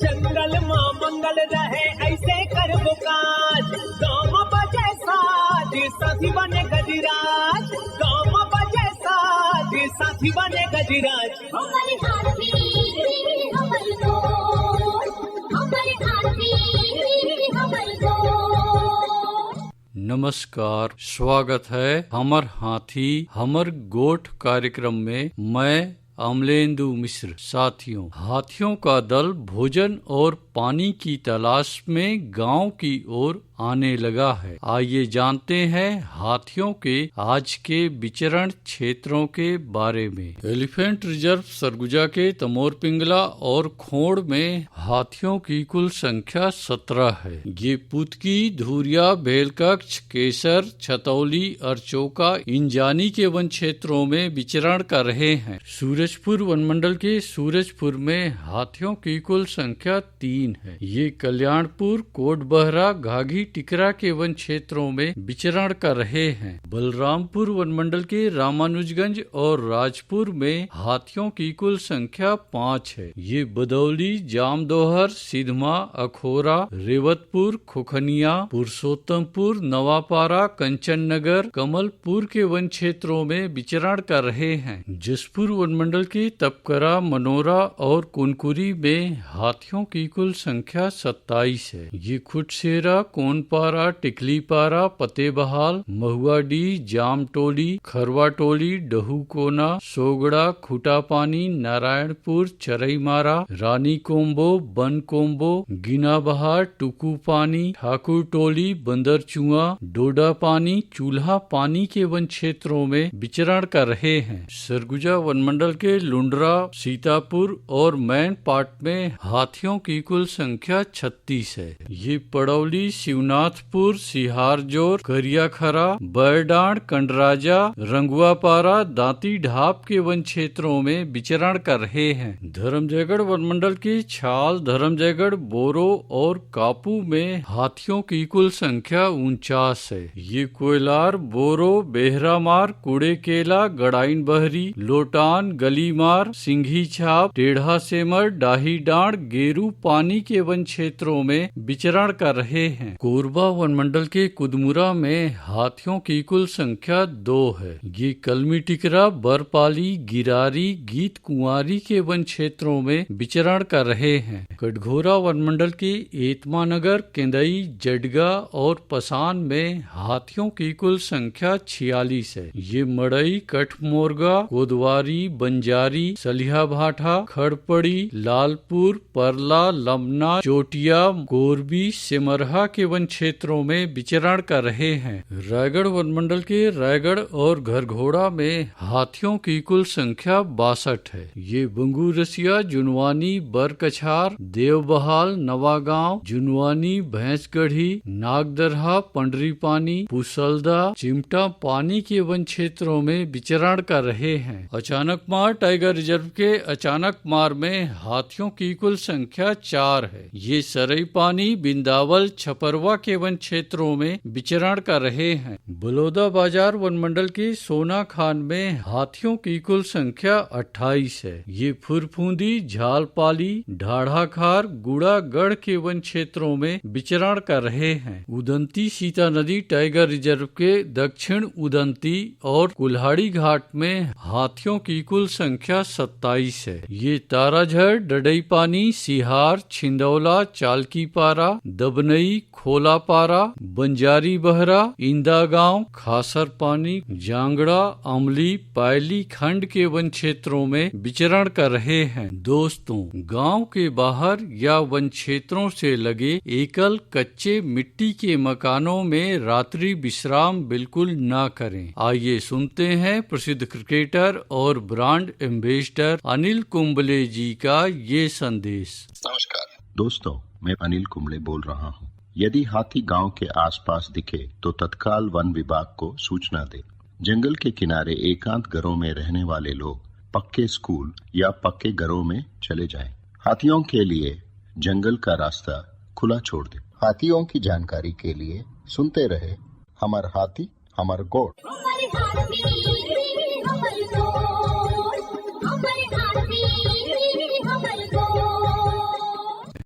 जंगल मां मंगल रहे ऐसे कर काज, गाँव बजे साज साथी बने गजराज, गाँव बजे साज साथी बने गजराज। हमारे हाथी हमारे दोस्त, हमारे हाथी हमारे दोस्त। नमस्कार, स्वागत है हमर हाथी हमर गोठ कार्यक्रम में। मैं अमलेंदु मिश्र। साथियों, हाथियों का दल भोजन और पानी की तलाश में गांव की ओर आने लगा है। आइए जानते हैं हाथियों के आज के विचरण क्षेत्रों के बारे में। एलिफेंट रिजर्व सरगुजा के तमोर पिंगला और खोड़ में हाथियों की कुल संख्या 17 है। ये पुतकी, धुरिया, बेलकक्ष, केसर, छतौली, अरचोका, इंजानी के वन क्षेत्रों में विचरण कर रहे हैं। सूरजपुर वनमंडल के सूरजपुर में हाथियों की कुल संख्या 3 है। ये कल्याणपुर, कोटबहरा, घाघी, टिकरा के वन क्षेत्रों में विचरण कर रहे हैं। बलरामपुर वनमंडल के रामानुजगंज और राजपुर में हाथियों की कुल संख्या 5 है। ये बदौली, जामदोहर, सिधमा, अखोरा, रेवतपुर, खुखनिया, पुरुषोत्तमपुर, नवापारा, कंचननगर, कमलपुर के वन क्षेत्रों में विचरण कर रहे हैं। जसपुर वनमंडल के तपकरा, मनोरा और कुनकुरी में हाथियों की कुल संख्या 27 है। ये खुटसेरा, कोनपारा, टिकलीपारा, पतेबहाल, महुआडी, जामटोली, खरवाटोली, डहूकोना, सोगड़ा, खुटापानी, नारायणपुर, चरईमारा, रानी कोम्बो, बन कोम्बो, गिनाबहार, टुकुपानी, ठाकुर टोली, बंदरचुआ, डोडा पानी, चूल्हा पानी के वन क्षेत्रों में विचरण कर रहे हैं। सरगुजा वनमंडल के लुंडरा, सीतापुर और मैन पाट में हाथियों की कुल संख्या 36 है। ये पड़ौली, शिवनाथपुर, सिहारजोर, करियाखरा, बैरडांड, कंडराजा, रंगुआपारा, दांती ढाप के वन क्षेत्रों में विचरण कर रहे हैं। धर्मजयगढ़ वनमंडल की छाल, धर्मजयगढ़, बोरो और कापू में हाथियों की कुल संख्या 49 है। ये कोयलार, बोरो, बेहरामार, कुड़ेकेला, गड़ाइन बहरी, लोटान, गलीमार, सिंघी छाप, टेढ़ा सेमर, डाही डांड, गेरू पानी के वन क्षेत्रों में विचरण कर रहे हैं। कोरबा वनमंडल के कुदमुरा में हाथियों की कुल संख्या 2 है। ये कलमी टिकरा, बरपाली, गिरारी, गीत कुंवारी के वन क्षेत्रों में विचरण कर रहे हैं। कटघोरा वनमंडल के एतमानगर, केंदई, जडगा और पसान में हाथियों की कुल संख्या 46 है। ये मड़ई, कठमोरगा, कोदवारी, बंजारी, सलिहा भाठा, खड़पड़ी, लालपुर, परला, लमना, चोटिया, गोरबी, सिमरहा के वन क्षेत्रों में विचरण कर रहे हैं। रायगढ़ वनमंडल के रायगढ़ और घरघोड़ा में हाथियों की कुल संख्या 62 है। ये बंगूरसिया, जुनवानी, बरकछार, देवबहाल, नवागांव, जुनवानी, भैंसगढ़ी, नागदरहा, पंडरीपानी, पुसलदा, चिमटा पानी के वन क्षेत्रों में विचरण कर रहे हैं। अचानकमार टाइगर रिजर्व के अचानकमार में हाथियों की कुल संख्या 4 है। ये सरई पानी, बिंदावल, छपरवा के वन क्षेत्रों में विचरण कर रहे हैं। बलौदा बाजार वनमंडल के सोना खान में हाथियों की कुल संख्या 28 है। ये फुरफूंदी, झालपाली, ढाढ़ाखार, गुड़ागढ़ के वन क्षेत्रों में विचरण कर रहे हैं। उदंती सीता नदी टाइगर रिजर्व के दक्षिण उदंती और कुल्हाड़ी घाट में हाथियों की कुल संख्या 27 है। ये ताराझर, डडई पानी, सिहार, छिंदौला, चालकीपारा, दबनई, खोलापारा, बंजारी बहरा, इंदागांव, खासर पानी, जांगड़ा, अमली, पायली खंड के वन क्षेत्रों में विचरण कर रहे हैं। दोस्तों, गांव के बाहर या वन क्षेत्रों से लगे एकल कच्चे मिट्टी के मकानों में रात्रि विश्राम बिल्कुल ना करें। आइए सुनते हैं प्रसिद्ध क्रिकेटर और ब्रांड एम्बेसडर अनिल कुंबले जी का ये संदेश। नमस्कार दोस्तों, मैं अनिल कुंबले बोल रहा हूँ। यदि हाथी गांव के आसपास दिखे तो तत्काल वन विभाग को सूचना दे। जंगल के किनारे एकांत घरों में रहने वाले लोग पक्के स्कूल या पक्के घरों में चले जाएं। हाथियों के लिए जंगल का रास्ता खुला छोड़ दे। हाथियों की जानकारी के लिए सुनते रहे हमार हाथी हमार गोठ। हाथी रे